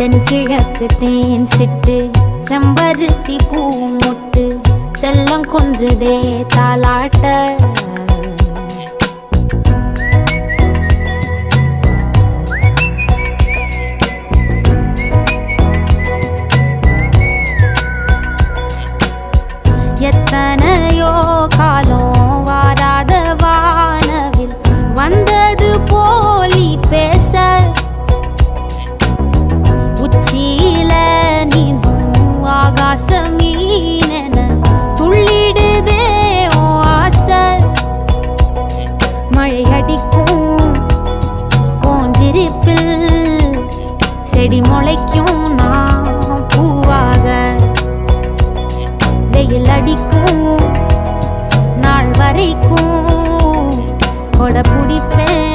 தென்கிழக்கு தேன் சிட்டு செம்பருத்தி பூ முட்டு செல்லம் கொஞ்சுதே தாலாட்ட எத்தனையோ காலம் வாராத வானவில் வந்தது போலி பேச உச்சியில நீந்தும் ஆகாச மீனென துள்ளிடுதே ஓ ஆசை மழை அடிக்கும் ஓஞ்சிருப்பில் செடி முளைக்கும் நான் பூவாக வெயில் அடிக்கும் நாள் வரைக்கும் கொடை பிடிப்பேன்